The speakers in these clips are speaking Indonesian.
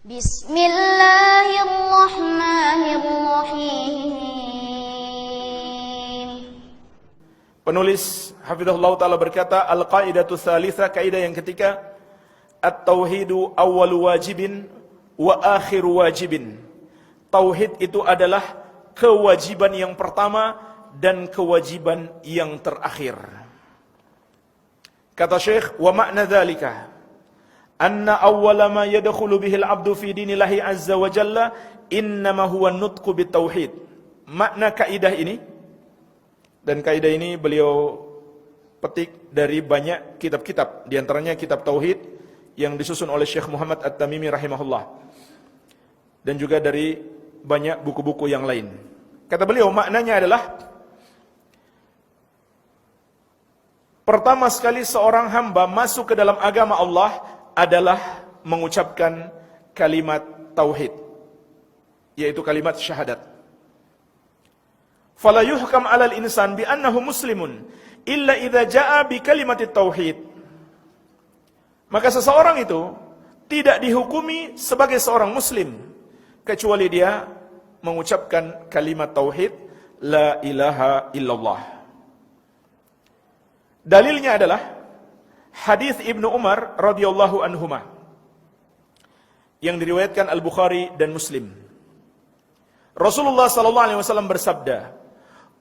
Bismillahirrahmanirrahim. Penulis hafizahullah ta'ala berkata, Al-qaidatu tsalitsah, kaidah yang ketiga, At-tauhidu awwalu wajibin wa akhiru wajibin. Tauhid itu adalah kewajiban yang pertama dan kewajiban yang terakhir. Kata Syekh, wa makna dzalika anna awwala ma yadkhulu bihi al-'abdu fi dinillahi azza wa jalla innama huwa an-nutqu bitauhid. Makna kaidah ini, dan kaidah ini beliau petik dari banyak kitab-kitab, di antaranya kitab tauhid yang disusun oleh Syekh Muhammad At-Tamimi rahimahullah, dan juga dari banyak buku-buku yang lain. Kata beliau, maknanya adalah pertama sekali seorang hamba masuk ke dalam agama Allah adalah mengucapkan kalimat tauhid, yaitu kalimat syahadat. Fala yuhkam 'alal insan bi annahu muslimun illa idza jaa bi kalimatit tauhid. Maka seseorang itu tidak dihukumi sebagai seorang muslim kecuali dia mengucapkan kalimat tauhid la ilaha illallah. Dalilnya adalah hadis Ibnu Umar radhiyallahu anhuma yang diriwayatkan Al-Bukhari dan Muslim. Rasulullah sallallahu alaihi wasallam bersabda,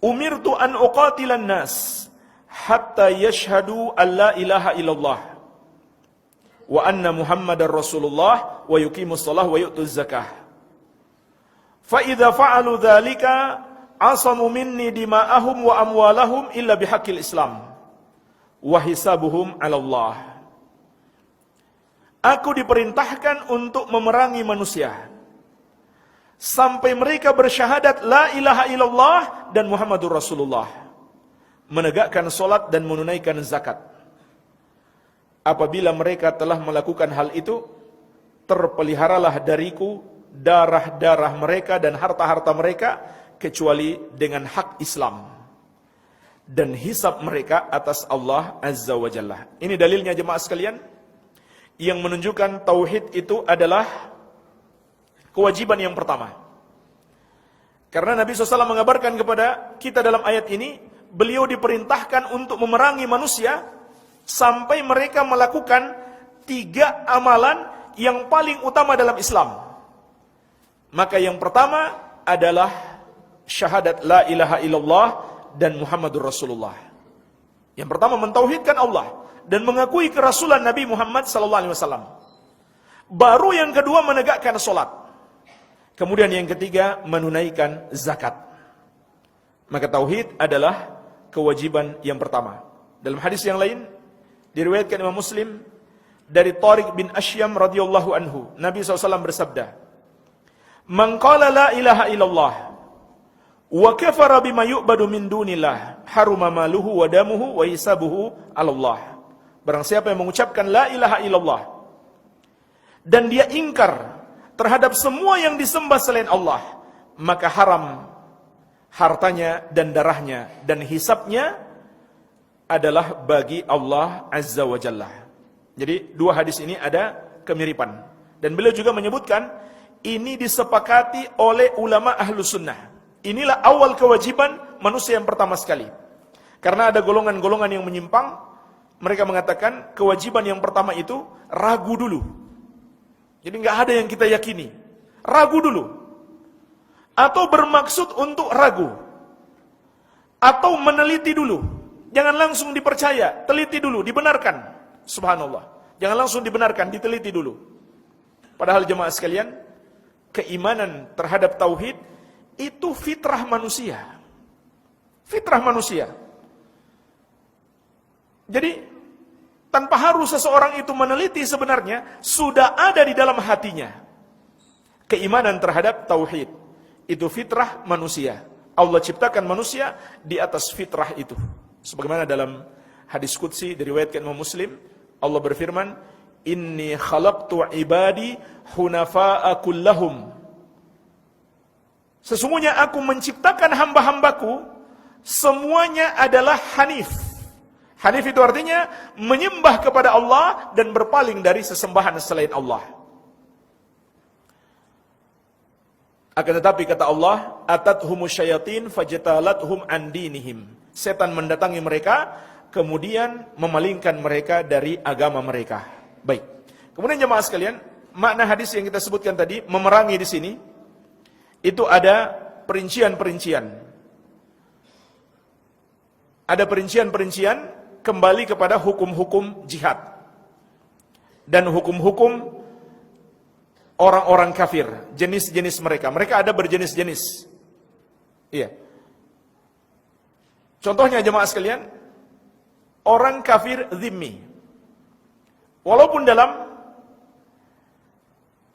"Umirtu an uqatilan nas hatta yashhadu an la ilaha illallah wa anna Muhammadar Rasulullah wa yuqimus shalah wa yu'tuz zakah. Fa idza fa'alu dzalika asamu minni dima'ahum wa amwalahum illa bihaqqil Islam wa hisabuhum 'ala Allah." Aku diperintahkan untuk memerangi manusia sampai mereka bersyahadat la ilaha illallah dan Muhammadur Rasulullah, menegakkan salat dan menunaikan zakat. Apabila mereka telah melakukan hal itu, terpeliharalah dariku darah-darah mereka dan harta-harta mereka kecuali dengan hak Islam, dan hisab mereka atas Allah Azza wa Jalla. Ini dalilnya jemaah sekalian, yang menunjukkan tauhid itu adalah kewajiban yang pertama. Karena Nabi SAW mengabarkan kepada kita dalam ayat ini, beliau diperintahkan untuk memerangi manusia sampai mereka melakukan 3 amalan yang paling utama dalam Islam. Maka yang pertama adalah syahadat la ilaha illallah dan Muhammadur Rasulullah. Yang pertama mentauhidkan Allah dan mengakui kerasulan Nabi Muhammad SAW. Baru yang kedua menegakkan salat. Kemudian yang ketiga menunaikan zakat. Maka tauhid adalah kewajiban yang pertama. Dalam hadis yang lain diriwayatkan Imam Muslim dari Tariq bin Ashyam radhiyallahu anhu, Nabi SAW bersabda, "Man qala la ilaha illallah wa kafara bima yu'badu min dunillah, haruma maluhu wa damuhu wa hisabuhu 'ala Allah." Barang siapa yang mengucapkan la ilaha illallah dan dia ingkar terhadap semua yang disembah selain Allah, maka haram hartanya dan darahnya dan hisabnya adalah bagi Allah Azza wa Jalla. Jadi 2 hadis ini ada kemiripan, dan beliau juga menyebutkan ini disepakati oleh ulama ahlu sunnah. Inilah awal kewajiban manusia yang pertama sekali. Karena ada golongan-golongan yang menyimpang. Mereka mengatakan kewajiban yang pertama itu ragu dulu. Jadi nggak ada yang kita yakini, ragu dulu, atau bermaksud untuk ragu, atau meneliti dulu. Jangan langsung dipercaya, teliti dulu, dibenarkan. Subhanallah, jangan langsung dibenarkan, diteliti dulu. Padahal jemaah sekalian, keimanan terhadap tauhid itu fitrah manusia. Fitrah manusia. Jadi tanpa harus seseorang itu meneliti, sebenarnya sudah ada di dalam hatinya keimanan terhadap tauhid. Itu fitrah manusia. Allah ciptakan manusia di atas fitrah itu. Sebagaimana dalam hadis qudsi diriwayatkan Imam Muslim, Allah berfirman, "Inni khalaqtu ibadi hunafa'a kullahum." Sesungguhnya aku menciptakan hamba-hambaku semuanya adalah hanif. Hanif itu artinya menyembah kepada Allah dan berpaling dari sesembahan selain Allah. Akan tetapi kata Allah, atathumus syayatin fajtalathum an dinihim. Setan mendatangi mereka, kemudian memalingkan mereka dari agama mereka. Baik. Kemudian jemaah sekalian, makna hadis yang kita sebutkan tadi, memerangi di sini, itu ada perincian-perincian. Ada perincian-perincian kembali kepada hukum-hukum jihad. Dan hukum-hukum orang-orang kafir, jenis-jenis mereka. Mereka ada berjenis-jenis. Iya. Contohnya jemaah sekalian, orang kafir zimmi. Walaupun dalam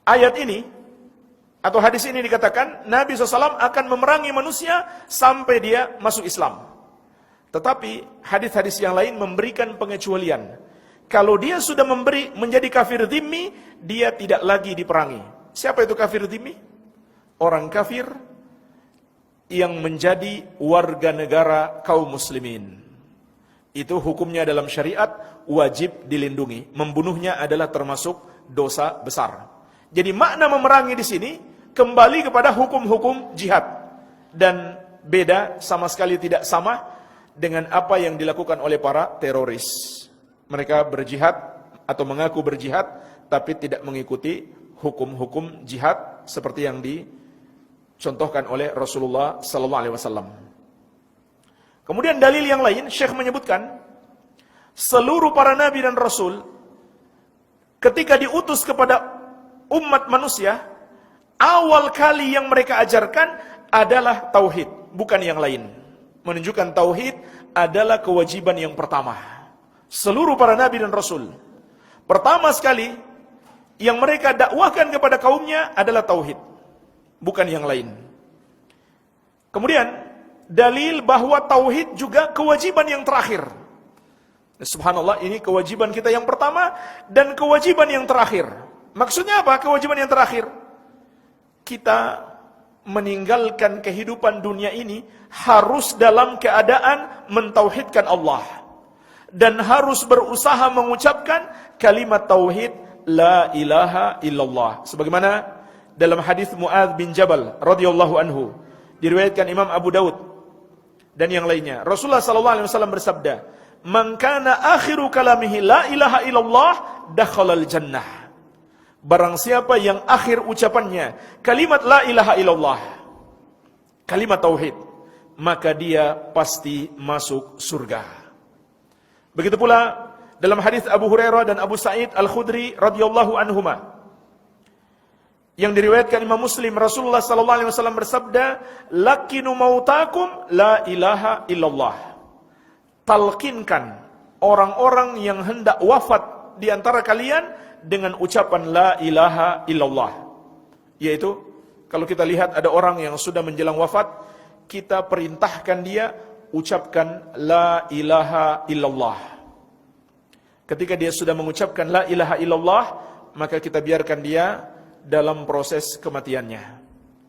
ayat ini atau hadis ini dikatakan Nabi SAW akan memerangi manusia sampai dia masuk Islam. Tetapi hadis-hadis yang lain memberikan pengecualian. Kalau dia sudah menjadi kafir dhimmi, dia tidak lagi diperangi. Siapa itu kafir dhimmi? Orang kafir yang menjadi warga negara kaum muslimin. Itu hukumnya dalam syariat wajib dilindungi. Membunuhnya adalah termasuk dosa besar. Jadi makna memerangi di sini kembali kepada hukum-hukum jihad. Dan beda, sama sekali tidak sama dengan apa yang dilakukan oleh para teroris. Mereka berjihad atau mengaku berjihad, tapi tidak mengikuti hukum-hukum jihad seperti yang dicontohkan oleh Rasulullah SAW. Kemudian dalil yang lain, Syekh menyebutkan, seluruh para nabi dan rasul, ketika diutus kepada umat manusia, awal kali yang mereka ajarkan adalah tauhid, bukan yang lain. Menunjukkan tauhid adalah kewajiban yang pertama. Seluruh para nabi dan rasul, pertama sekali yang mereka dakwahkan kepada kaumnya adalah tauhid, bukan yang lain. Kemudian dalil bahwa tauhid juga kewajiban yang terakhir. Subhanallah, ini kewajiban kita yang pertama dan kewajiban yang terakhir. Maksudnya apa kewajiban yang terakhir? Kita meninggalkan kehidupan dunia ini harus dalam keadaan mentauhidkan Allah. Dan harus berusaha mengucapkan kalimat tauhid la ilaha illallah. Sebagaimana dalam hadis Mu'adz bin Jabal radhiyallahu anhu, diriwayatkan Imam Abu Daud dan yang lainnya. Rasulullah SAW bersabda, "Man kana akhiru kalamihi la ilaha illallah dakhalal jannah." Barang siapa yang akhir ucapannya kalimat la ilaha illallah, kalimat tauhid, maka dia pasti masuk surga. Begitu pula dalam hadis Abu Hurairah dan Abu Sa'id Al-Khudri radhiyallahu anhuma yang diriwayatkan Imam Muslim, Rasulullah SAW bersabda, "Lakinu mautakum la ilaha illallah." Talqinkan orang-orang yang hendak wafat di antara kalian dengan ucapan la ilaha illallah. Yaitu kalau kita lihat ada orang yang sudah menjelang wafat, kita perintahkan dia ucapkan la ilaha illallah. Ketika dia sudah mengucapkan la ilaha illallah, maka kita biarkan dia dalam proses kematiannya.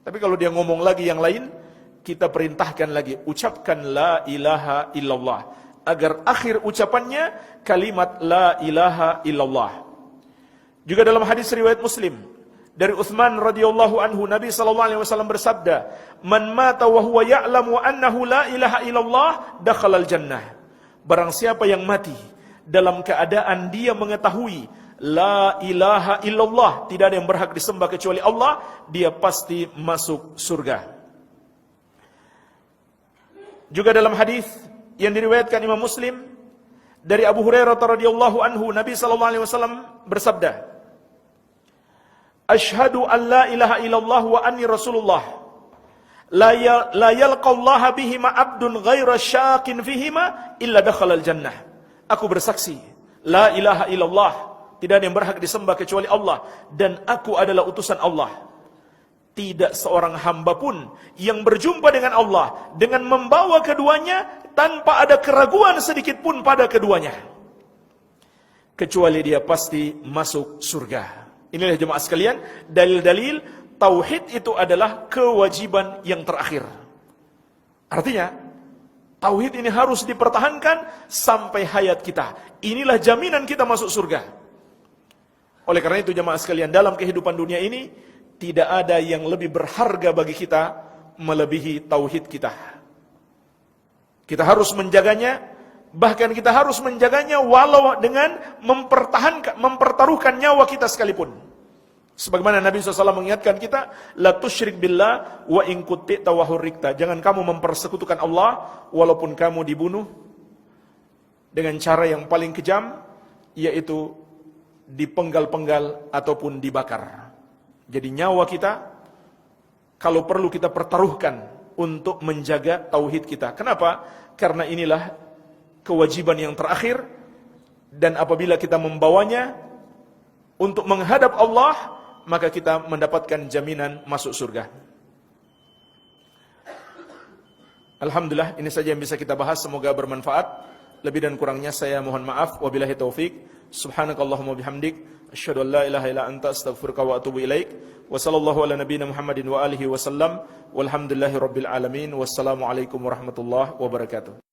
Tapi kalau dia ngomong lagi yang lain, kita perintahkan lagi ucapkan la ilaha illallah, agar akhir ucapannya kalimat la ilaha illallah. Juga dalam hadis riwayat Muslim dari Utsman radhiyallahu anhu, Nabi SAW bersabda, "Man mata wa huwa ya'lamu annahu la ilaha illallah dakhalal jannah." Barang siapa yang mati dalam keadaan dia mengetahui la ilaha illallah, tidak ada yang berhak disembah kecuali Allah, dia pasti masuk surga. Juga dalam hadis yang diriwayatkan Imam Muslim dari Abu Hurairah radhiyallahu anhu, Nabi SAW bersabda, "Asyhadu an la ilaha illallah wa anni rasulullah. La yalqallaha bihima abdun ghaira syakin fihima illa dakhalal jannah." Aku bersaksi, la ilaha illallah, tidak ada yang berhak disembah kecuali Allah, dan aku adalah utusan Allah. Tidak seorang hamba pun yang berjumpa dengan Allah dengan membawa keduanya tanpa ada keraguan sedikit pun pada keduanya, kecuali dia pasti masuk surga. Inilah jemaah sekalian, dalil-dalil tauhid itu adalah kewajiban yang terakhir. Artinya, tauhid ini harus dipertahankan sampai hayat kita. Inilah jaminan kita masuk surga. Oleh karena itu jemaah sekalian, dalam kehidupan dunia ini, tidak ada yang lebih berharga bagi kita melebihi tauhid kita. Kita harus menjaganya, bahkan kita harus menjaganya walau dengan mempertaruhkan nyawa kita sekalipun. Sebagaimana Nabi SAW mengingatkan kita, la tusyrik billah wa in qutti'ta wa hurrikta. Jangan kamu mempersekutukan Allah walaupun kamu dibunuh dengan cara yang paling kejam, yaitu dipenggal-penggal ataupun dibakar. Jadi nyawa kita kalau perlu kita pertaruhkan untuk menjaga tauhid kita. Kenapa? Karena inilah kewajiban yang terakhir, dan apabila kita membawanya untuk menghadap Allah, maka kita mendapatkan jaminan masuk surga. Alhamdulillah, ini saja yang bisa kita bahas, semoga bermanfaat. Lebih dan kurangnya saya mohon maaf. Wabillahi taufik. Subhanakallahumma bihamdik, asyhadu an la ilaha illa anta, astaghfiruka wa atubu ilaik. Wa sallallahu ala nabiyyina Muhammadin wa alihi wasallam. Walhamdulillahi rabbil alamin. Wassalamu alaikum warahmatullahi wabarakatuh.